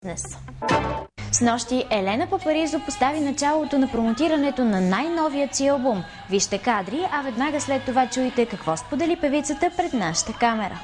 бизнес. Снощи Елена Папаризу постави началото на промотирането на най-новият си албум. Вижте кадри, а веднага след това чуйте какво сподели певицата пред нашата камера.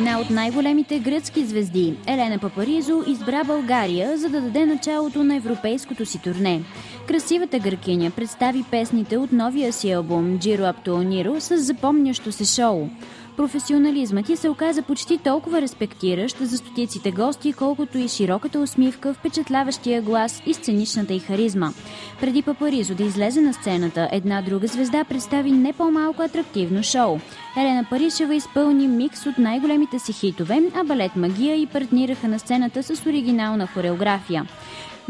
Една от най-големите гръцки звезди, Елена Папаризу, избра България, за да даде началото на европейското си турне. Красивата гъркиня представи песните от новия си албум «Джиро Аптуониро» с запомнящо се шоу. Професионализмът й се оказа почти толкова респектиращ за стотиците гости, колкото и широката усмивка, впечатляващия глас и сценичната й харизма. Преди Папаризу да излезе на сцената, една друга звезда представи не по-малко атрактивно шоу. Елена Паришева изпълни микс от най-големите си хитове, а балет Магия и партнираха на сцената с оригинална хореография.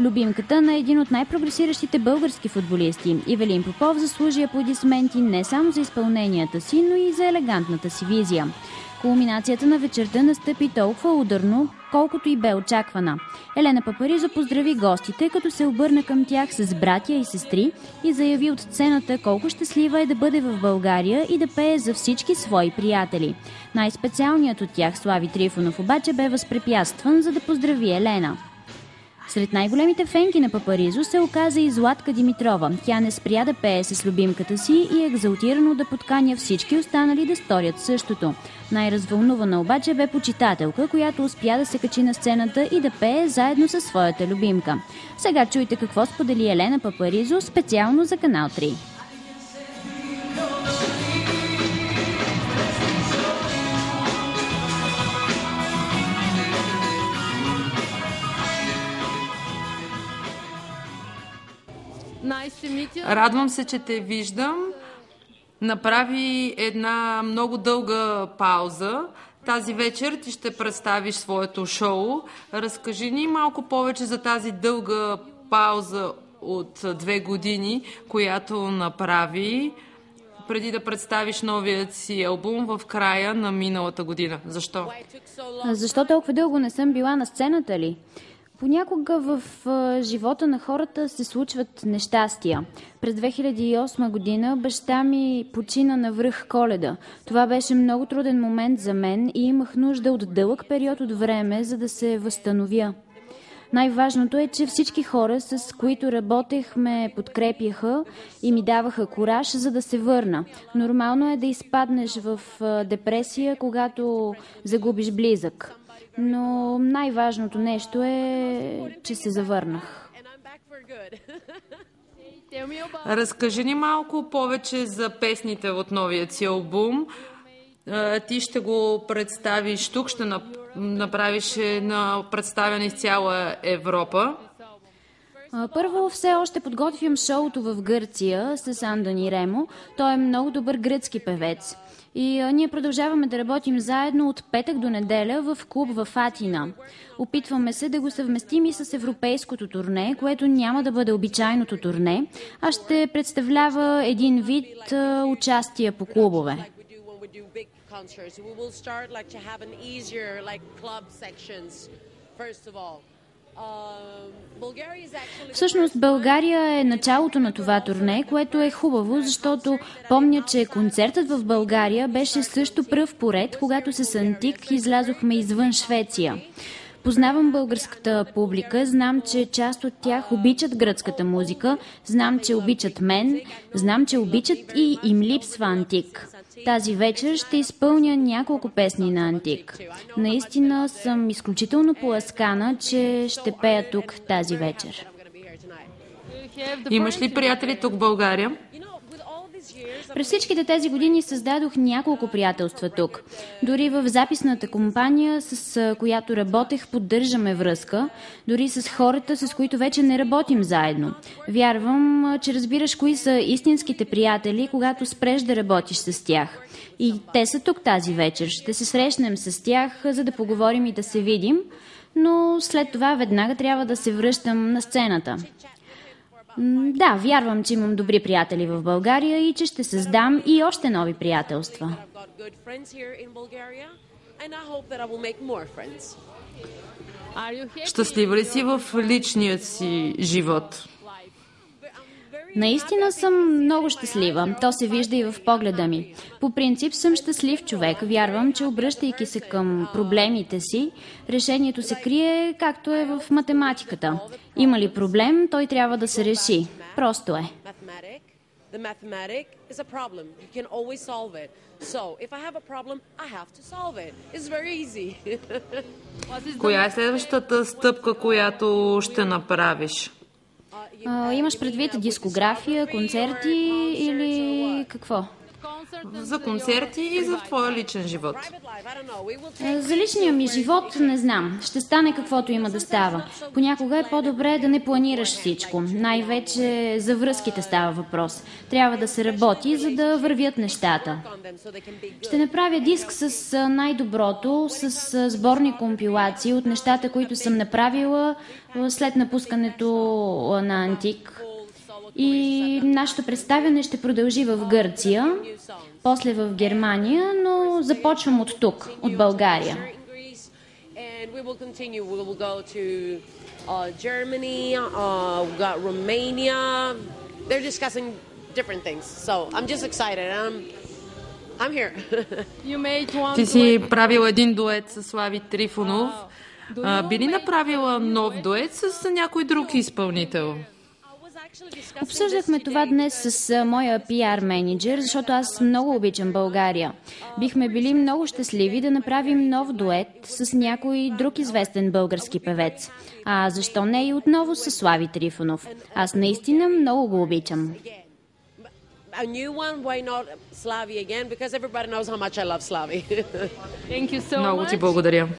Любимката на един от най-прогресиращите български футболисти, Ивелин Попов, заслужи аплодисменти не само за изпълненията си, но и за елегантната си визия. Кулминацията на вечерта настъпи толкова ударно, колкото и бе очаквана. Елена Папаризу поздрави гостите, като се обърна към тях с братя и сестри и заяви от сцената колко щастлива е да бъде в България и да пее за всички свои приятели. Най-специалният от тях, Слави Трифонов, обаче бе възпрепятстван, за да поздрави Елена. Сред най-големите фенки на Папаризу се оказа и Златка Димитрова. Тя не спря да пее с любимката си и екзалтирано да подканя всички останали да сторят същото. Най-развълнувана обаче бе почитателка, която успя да се качи на сцената и да пее заедно със своята любимка. Сега чуйте какво сподели Елена Папаризу специално за Канал 3. Радвам се, че те виждам. Направи една много дълга пауза. Тази вечер ти ще представиш своето шоу. Разкажи ни малко повече за тази дълга пауза от 2 години, която направи преди да представиш новият си албум в края на миналата година. Защо? Защо толкова дълго не съм била на сцената ли? Понякога в живота на хората се случват нещастия. През 2008 година баща ми почина навръх Коледа. Това беше много труден момент за мен и имах нужда от дълъг период от време, за да се възстановя. Най-важното е, че всички хора, с които работех, ме подкрепяха и ми даваха кураж, за да се върна. Нормално е да изпаднеш в депресия, когато загубиш близък. Но най-важното нещо е, че се завърнах. Разкажи ни малко повече за песните от новият си албум. Ти ще го представиш тук, ще направиш на представяне из цяла Европа. Първо, все още подготвям шоуто в Гърция с Андони Ремо. Той е много добър гръцки певец. И ние продължаваме да работим заедно от петък до неделя в клуб в Атина. Опитваме се да го съвместим и с европейското турне, което няма да бъде обичайното турне, а ще представлява един вид участие по клубове. Всъщност България е началото на това турне, което е хубаво, защото помня, че концертът в България беше също пръв поред, когато с Антик излязохме извън Швеция. Познавам българската публика, знам, че част от тях обичат гръцката музика, знам, че обичат мен, знам, че обичат и им липсва Антик. Тази вечер ще изпълня няколко песни на Антик. Наистина съм изключително поласкана, че ще пея тук тази вечер. Имаш ли приятели тук в България? През всичките тези години създадох няколко приятелства тук. Дори в записната компания, с която работех, поддържаме връзка. Дори с хората, с които вече не работим заедно. Вярвам, че разбираш кои са истинските приятели, когато спреш да работиш с тях. И те са тук тази вечер. Ще се срещнем с тях, за да поговорим и да се видим. Но след това веднага трябва да се връщам на сцената. Да, вярвам, че имам добри приятели в България и че ще създам и още нови приятелства. Щастлива ли си в личният си живот? Наистина съм много щастлива. То се вижда и в погледа ми. По принцип съм щастлив човек. Вярвам, че обръщайки се към проблемите си, решението се крие, както е в математиката. Има ли проблем, той трябва да се реши. Просто е. The mathematic is a problem. You can always solve it. So, if I have a problem, I have to solve it. It's very easy. Коя е следващата стъпка, която ще направиш? Имаш предвид дискография, концерти или какво? За концерти и за твоя личен живот. За личния ми живот не знам. Ще стане каквото има да става. Понякога е по-добре да не планираш всичко. Най-вече за връзките става въпрос. Трябва да се работи, за да вървят нещата. Ще направя диск с най-доброто, с сборни компилации от нещата, които съм направила след напускането на Антик. И нашето представяне ще продължи в Гърция, после в Германия, но започвам от тук, от България. Ти си правила един дует с Слави Трифонов. Би ли направила нов дует с някой друг изпълнител? Обсъждахме това днес с моя PR менеджер, защото аз много обичам България. Бихме били много щастливи да направим нов дует с някой друг известен български певец. А защо не и отново с Слави Трифонов? Аз наистина много го обичам. Много ти благодаря.